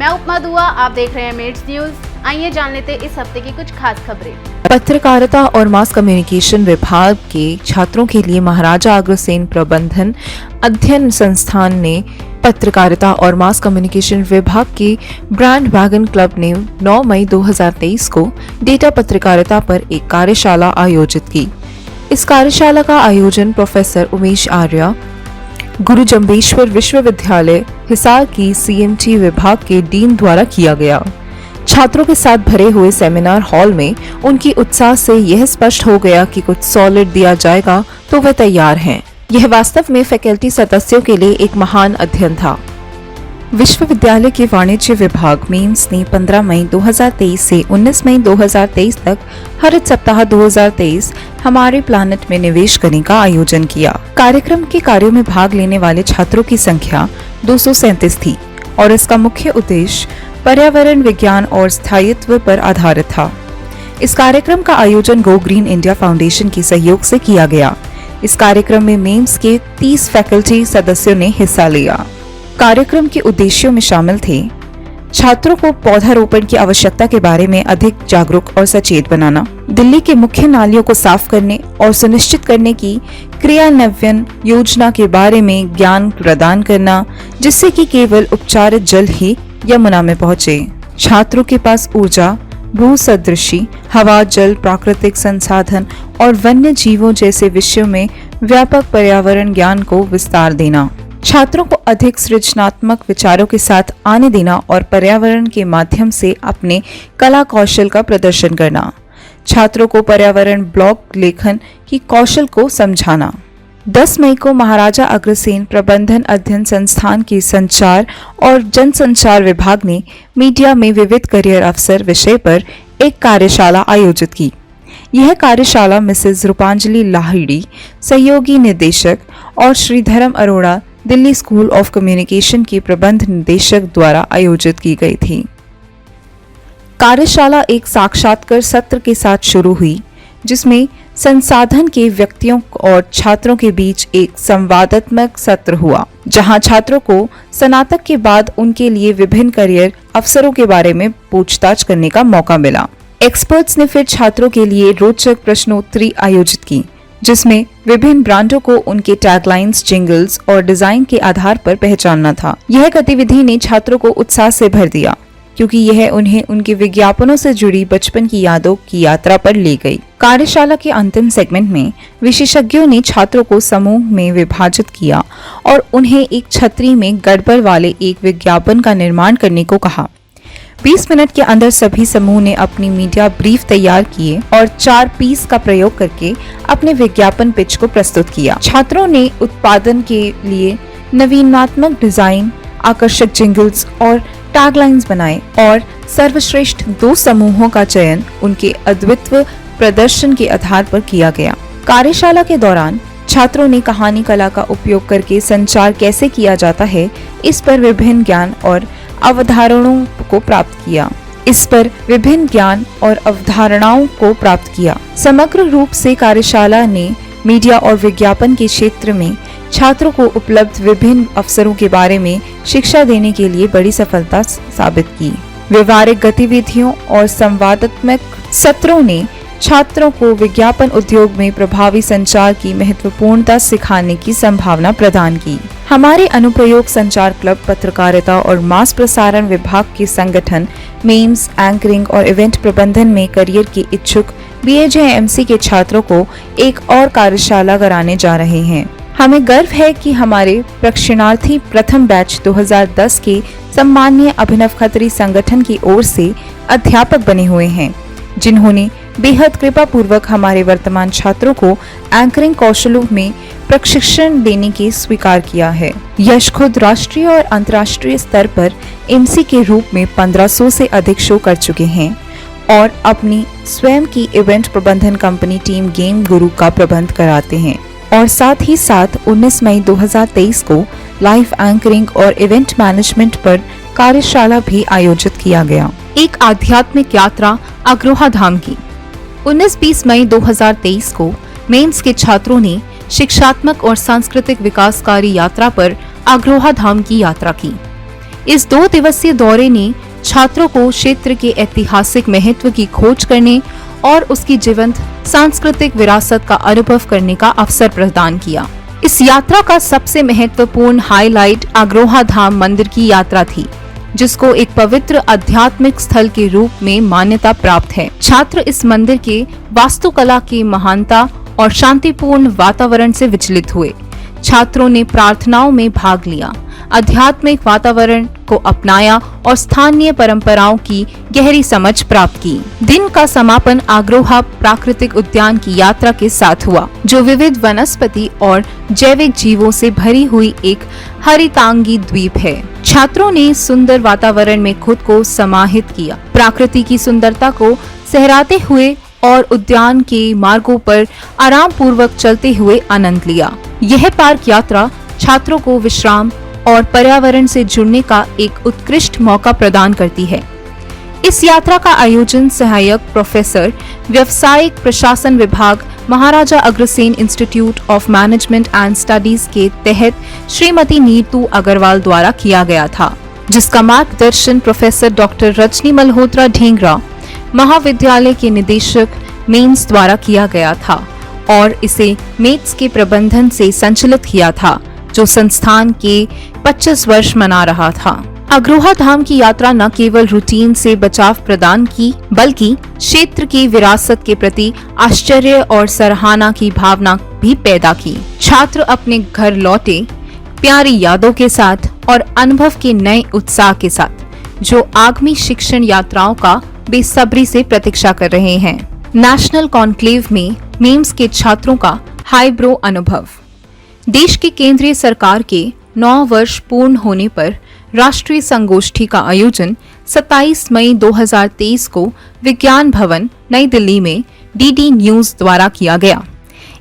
मैं उपमा दुआ, आप देख रहे हैं मेट्स न्यूज। आइए जान लेते इस हफ्ते की कुछ खास खबरें। पत्रकारिता और मास कम्युनिकेशन विभाग के छात्रों के लिए महाराजा अग्रसेन प्रबंधन अध्ययन संस्थान ने पत्रकारिता और मास कम्युनिकेशन विभाग के ब्रांड वैगन क्लब ने 9 मई 2023 को डेटा पत्रकारिता पर एक कार्यशाला आयोजित की। इस कार्यशाला का आयोजन प्रोफेसर उमेश आर्या, गुरु जम्बेश्वर विश्वविद्यालय हिसार की सीएमटी विभाग के डीन द्वारा किया गया। छात्रों के साथ भरे हुए सेमिनार हॉल में उनकी उत्साह से यह स्पष्ट हो गया कि कुछ सॉलिड दिया जाएगा तो वे तैयार हैं। यह वास्तव में फैकल्टी सदस्यों के लिए एक महान अध्ययन था। विश्वविद्यालय के वाणिज्य विभाग मेम्स ने 15 मई 2023 से 19 मई 2023 तक हरित सप्ताह 2023 हमारे प्लानेट में निवेश करने का आयोजन किया। कार्यक्रम के कार्यों में भाग लेने वाले छात्रों की संख्या 237 थी और इसका मुख्य उद्देश्य पर्यावरण विज्ञान और स्थायित्व पर आधारित था। इस कार्यक्रम का आयोजन गो ग्रीन इंडिया फाउंडेशन के सहयोग से किया गया। इस कार्यक्रम में मेम्स के 30 फैकल्टी सदस्यों ने हिस्सा लिया। कार्यक्रम के उद्देश्यों में शामिल थे छात्रों को पौधारोपण की आवश्यकता के बारे में अधिक जागरूक और सचेत बनाना, दिल्ली के मुख्य नालियों को साफ करने और सुनिश्चित करने की क्रियान्वयन योजना के बारे में ज्ञान प्रदान करना, जिससे कि केवल उपचारित जल ही यमुना में पहुंचे। छात्रों के पास ऊर्जा, भू सदृशी, हवा, जल, प्राकृतिक संसाधन और वन्य जीवों जैसे विषयों में व्यापक पर्यावरण ज्ञान को विस्तार देना, छात्रों को अधिक सृजनात्मक विचारों के साथ आने देना और पर्यावरण के माध्यम से अपने कला कौशल का प्रदर्शन करना, छात्रों को पर्यावरण ब्लॉग लेखन की कौशल को समझाना। 10 मई को महाराजा अग्रसेन प्रबंधन अध्ययन संस्थान के संचार और जनसंचार विभाग ने मीडिया में विविध करियर अवसर विषय पर एक कार्यशाला आयोजित की। यह कार्यशाला मिसेज रूपांजलि लाहिड़ी, सहयोगी निदेशक, और Shridharam Arora, Delhi school of communication के प्रबंध निदेशक द्वारा आयोजित की गई थी। कार्यशाला एक साक्षात्कार सत्र के साथ शुरू हुई, जिसमें संसाधन के व्यक्तियों और छात्रों के बीच एक संवादात्मक सत्र हुआ, जहां छात्रों को स्नातक के बाद उनके लिए विभिन्न करियर अवसरों के बारे में पूछताछ करने का मौका मिला। एक्सपर्ट्स ने फिर छात्रों के लिए रोचक प्रश्नोत्तरी आयोजित की, जिसमें विभिन्न ब्रांडों को उनके टैगलाइंस, जिंगल्स और डिजाइन के आधार पर पहचानना था। यह गतिविधि ने छात्रों को उत्साह से भर दिया, क्योंकि यह उन्हें उनके विज्ञापनों से जुड़ी बचपन की यादों की यात्रा पर ले गई। कार्यशाला के अंतिम सेगमेंट में विशेषज्ञों ने छात्रों को समूह में विभाजित किया और उन्हें एक छतरी में गड़बड़ वाले एक विज्ञापन का निर्माण करने को कहा। 20 मिनट के अंदर सभी समूह ने अपनी मीडिया ब्रीफ तैयार किए और 4 पीस का प्रयोग करके अपने विज्ञापन पिच को प्रस्तुत किया। छात्रों ने उत्पादन के लिए नवीनात्मक डिजाइन, आकर्षक जिंगल्स और टैगलाइंस बनाए और सर्वश्रेष्ठ 2 समूहों का चयन उनके अद्वितीय प्रदर्शन के आधार पर किया गया। कार्यशाला के दौरान छात्रों ने कहानी कला का उपयोग करके संचार कैसे किया जाता है, इस पर विभिन्न ज्ञान और अवधारणाओं को प्राप्त किया। समग्र रूप से कार्यशाला ने मीडिया और विज्ञापन के क्षेत्र में छात्रों को उपलब्ध विभिन्न अवसरों के बारे में शिक्षा देने के लिए बड़ी सफलता साबित की। व्यवहारिक गतिविधियों और संवादात्मक सत्रों ने छात्रों को विज्ञापन उद्योग में प्रभावी संचार की महत्वपूर्णता सिखाने की संभावना प्रदान की। हमारे अनुप्रयोग संचार क्लब पत्रकारिता और मास प्रसारण विभाग के संगठन मेम्स, एंकरिंग और इवेंट प्रबंधन में करियर के इच्छुक BAJMC के छात्रों को एक और कार्यशाला कराने जा रहे हैं। हमें गर्व है कि हमारे प्रशिक्षणार्थी प्रथम बैच 2010 के सम्माननीय अभिनव खत्री संगठन की ओर से अध्यापक बने हुए हैं, जिन्होंने बेहद कृपा पूर्वक हमारे वर्तमान छात्रों को एंकरिंग कौशलों में प्रशिक्षण देने की स्वीकार किया है। यश खुद राष्ट्रीय और अंतर्राष्ट्रीय स्तर पर MC के रूप में 1500 से अधिक शो कर चुके हैं और अपनी स्वयं की इवेंट प्रबंधन कंपनी टीम गेम गुरु का प्रबंध कराते हैं। और साथ ही साथ 19 मई 2023 को लाइव एंकरिंग और इवेंट मैनेजमेंट पर कार्यशाला भी आयोजित किया गया। एक आध्यात्मिक यात्रा अग्रोहा धाम की 19-20 मई 2023 को मेंस के छात्रों ने शिक्षात्मक और सांस्कृतिक विकासकारी यात्रा पर अग्रोहा धाम की यात्रा की। इस 2 दिवसीय दौरे ने छात्रों को क्षेत्र के ऐतिहासिक महत्व की खोज करने और उसकी जीवंत सांस्कृतिक विरासत का अनुभव करने का अवसर प्रदान किया। इस यात्रा का सबसे महत्वपूर्ण हाईलाइट अग्रोहा धाम मंदिर की यात्रा थी, जिसको एक पवित्र आध्यात्मिक स्थल के रूप में मान्यता प्राप्त है। छात्र इस मंदिर के वास्तुकला की महानता और शांतिपूर्ण वातावरण से विचलित हुए। छात्रों ने प्रार्थनाओं में भाग लिया, आध्यात्मिक वातावरण को अपनाया और स्थानीय परंपराओं की गहरी समझ प्राप्त की। दिन का समापन अग्रोहा प्राकृतिक उद्यान की यात्रा के साथ हुआ, जो विविध वनस्पति और जैविक जीवों से भरी हुई एक हरितांगी द्वीप है। छात्रों ने सुंदर वातावरण में खुद को समाहित किया, प्रकृति की सुंदरता को सहराते हुए और उद्यान के मार्गों पर आराम पूर्वक चलते हुए आनंद लिया। यह पार्क यात्रा छात्रों को विश्राम और पर्यावरण से जुड़ने का एक उत्कृष्ट मौका प्रदान करती है। इस यात्रा का आयोजन सहायक प्रोफेसर व्यावसायिक प्रशासन विभाग Maharaja Agrasen institute of management and studies के तहत श्रीमती नीतू अग्रवाल द्वारा किया गया था, जिसका मार्गदर्शन प्रोफेसर डॉक्टर रजनी मल्होत्रा ढींगरा महाविद्यालय के निदेशक मेंस द्वारा किया गया था और इसे मेट्स के प्रबंधन से संचालित किया था, जो संस्थान के 25 वर्ष मना रहा था। अग्रोहा धाम की यात्रा न केवल रूटीन से बचाव प्रदान की, बल्कि क्षेत्र की विरासत के प्रति आश्चर्य और सराहना की भावना भी पैदा की। छात्र अपने घर लौटे प्यारी यादों के साथ और अनुभव के नए उत्साह के साथ, जो आगामी शिक्षण यात्राओं का बेसब्री से प्रतीक्षा कर रहे हैं। नेशनल कॉन्क्लेव में मेम्स के छात्रों का हाईब्रो अनुभव। देश की केंद्रीय सरकार के 9 वर्ष पूर्ण होने पर राष्ट्रीय संगोष्ठी का आयोजन 27 मई 2023 को विज्ञान भवन नई दिल्ली में डीडी न्यूज द्वारा किया गया।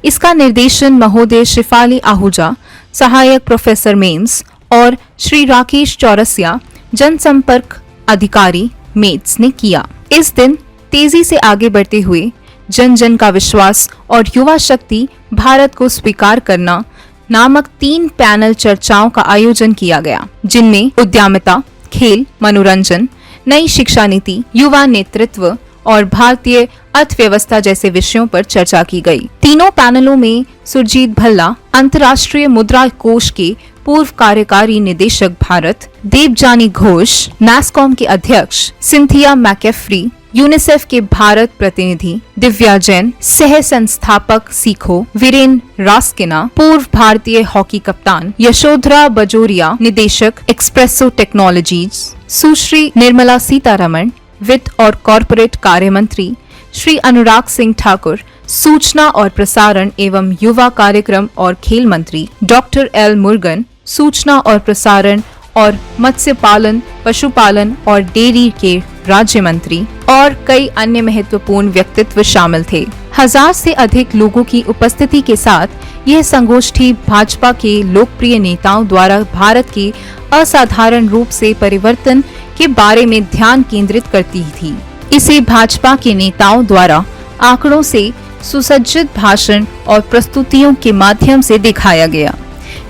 इसका निर्देशन महोदय शिफाली आहूजा, सहायक प्रोफेसर मेम्स, और श्री राकेश चौरसिया, जनसंपर्क अधिकारी मेट्स ने किया। इस दिन तेजी से आगे बढ़ते हुए जन जन का विश्वास और युवा शक्ति भारत को स्वीकार करना नामक 3 पैनल चर्चाओं का आयोजन किया गया, जिनमें उद्यमिता, खेल, मनोरंजन, नई शिक्षा नीति, युवा नेतृत्व और भारतीय अर्थव्यवस्था जैसे विषयों पर चर्चा की गई। तीनों पैनलों में सुरजीत भल्ला, अंतर्राष्ट्रीय मुद्रा कोष के पूर्व कार्यकारी निदेशक भारत, देवजानी घोष, नैस्कॉम के अध्यक्ष, सिंथिया मैकेफ्री, यूनिसेफ के भारत प्रतिनिधि दिव्या जैन, सह संस्थापक सीखो, वीरेन रास्किना, पूर्व भारतीय हॉकी कप्तान, यशोधरा बजोरिया, निदेशक एक्सप्रेसो टेक्नोलॉजीज, सुश्री निर्मला सीतारमण, वित्त और कॉरपोरेट कार्य मंत्री, श्री अनुराग सिंह ठाकुर, सूचना और प्रसारण एवं युवा कार्यक्रम और खेल मंत्री, डॉक्टर एल मुर्गन, सूचना और प्रसारण और मत्स्य पालन, पशुपालन और डेयरी के राज्य मंत्री, और कई अन्य महत्वपूर्ण व्यक्तित्व शामिल थे। 1000 से अधिक लोगों की उपस्थिति के साथ यह संगोष्ठी भाजपा के लोकप्रिय नेताओं द्वारा भारत के असाधारण रूप से परिवर्तन के बारे में ध्यान केंद्रित करती थी। इसे भाजपा के नेताओं द्वारा आंकड़ों से सुसज्जित भाषण और प्रस्तुतियों के माध्यम से दिखाया गया।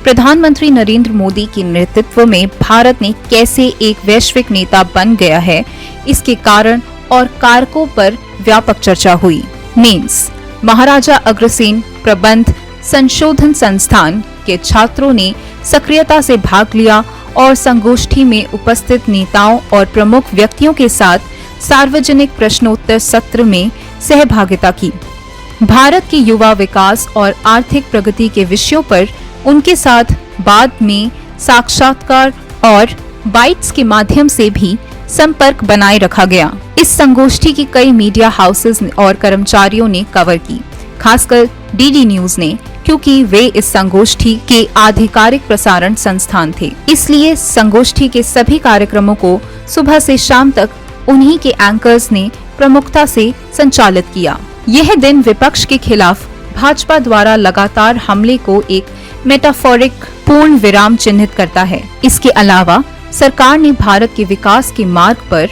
प्रधानमंत्री नरेंद्र मोदी के नेतृत्व में भारत ने कैसे एक वैश्विक नेता बन गया है, इसके कारण और कारकों पर व्यापक चर्चा हुई। मेंस महाराजा अग्रसेन प्रबंध संशोधन संस्थान के छात्रों ने सक्रियता से भाग लिया और संगोष्ठी में उपस्थित नेताओं और प्रमुख व्यक्तियों के साथ सार्वजनिक प्रश्नोत्तर सत्र में सहभागिता की। भारत के युवा विकास और आर्थिक प्रगति के विषयों पर उनके साथ बाद में साक्षात्कार और बाइट्स के माध्यम से भी संपर्क बनाए रखा गया। इस संगोष्ठी की कई मीडिया हाउसेस और कर्मचारियों ने कवर की, खासकर डीडी न्यूज ने, क्योंकि वे इस संगोष्ठी के आधिकारिक प्रसारण संस्थान थे। इसलिए संगोष्ठी के सभी कार्यक्रमों को सुबह से शाम तक उन्हीं के एंकर्स ने प्रमुखता से संचालित किया। यह दिन विपक्ष के खिलाफ भाजपा द्वारा लगातार हमले को एक मेटाफोरिक पूर्ण विराम चिन्हित करता है। इसके अलावा सरकार ने भारत के विकास के मार्ग पर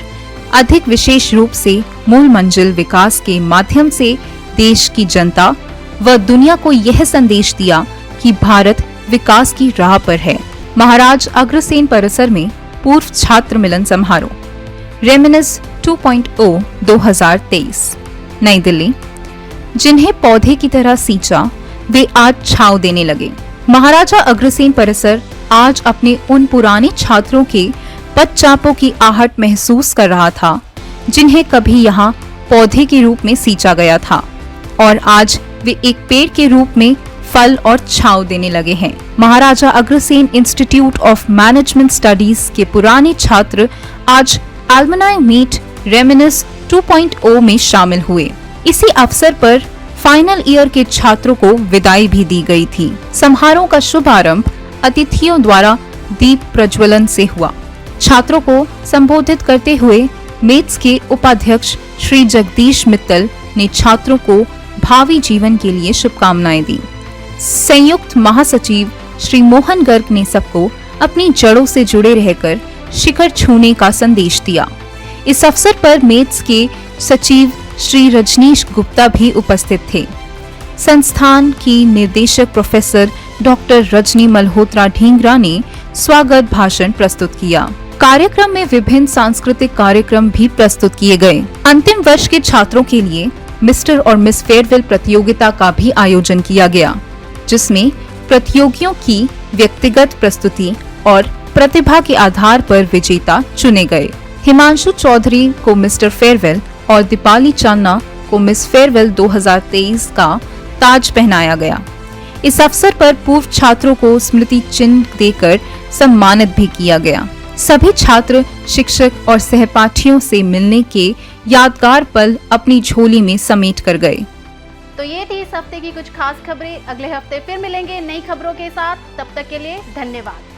अधिक विशेष रूप से मूल मंजिल विकास के माध्यम से देश की जनता व दुनिया को यह संदेश दिया कि भारत विकास की राह पर है। महाराज अग्रसेन परिसर में पूर्व छात्र मिलन समारोह रेमिनिस 2.0 2023 नई दिल्ली। जिन्हें पौधे की तरह सींचा वे आज छांव देने लगे। महाराजा अग्रसेन परिसर आज अपने उन पुराने छात्रों के पदचापों की आहट महसूस कर रहा था जिन्हें कभी यहाँ पौधे के रूप में सींचा गया था और आज वे एक पेड़ के रूप में फल और छांव देने लगे हैं। Maharaja Agrasen institute of management studies के पुराने छात्र आज एल्युमनाई मीट रेमिनिस 2.0 में शामिल हुए। इसी अवसर पर फाइनल ईयर के छात्रों को विदाई भी दी गई थी। समारोह का शुभारंभ अतिथियों द्वारा दीप प्रज्वलन से हुआ। छात्रों को संबोधित करते हुए मेट्स के उपाध्यक्ष श्री जगदीश मित्तल ने छात्रों को भावी जीवन के लिए शुभकामनाएं दी। संयुक्त महासचिव श्री मोहन गर्ग ने सबको अपनी जड़ों से जुड़े रहकर शिखर छूने का संदेश दिया। इस अवसर पर मेट्स के सचिव श्री रजनीश गुप्ता भी उपस्थित थे। संस्थान की निर्देशक प्रोफेसर डॉक्टर रजनी मल्होत्रा ढींगरा ने स्वागत भाषण प्रस्तुत किया। कार्यक्रम में विभिन्न सांस्कृतिक कार्यक्रम भी प्रस्तुत किए गए। अंतिम वर्ष के छात्रों के लिए मिस्टर और मिस फेयरवेल प्रतियोगिता का भी आयोजन किया गया, जिसमें प्रतियोगियों की व्यक्तिगत प्रस्तुति और प्रतिभा के आधार पर विजेता चुने गए। हिमांशु चौधरी को मिस्टर फेयरवेल और दीपाली चान्ना को मिस फेयरवेल 2023 का ताज पहनाया गया। इस अवसर पर पूर्व छात्रों को स्मृति चिन्ह देकर सम्मानित भी किया गया। सभी छात्र शिक्षक और सहपाठियों से मिलने के यादगार पल अपनी झोली में समेट कर गए। तो ये थी इस हफ्ते की कुछ खास खबरें। अगले हफ्ते फिर मिलेंगे नई खबरों के साथ। तब तक के लिए धन्यवाद।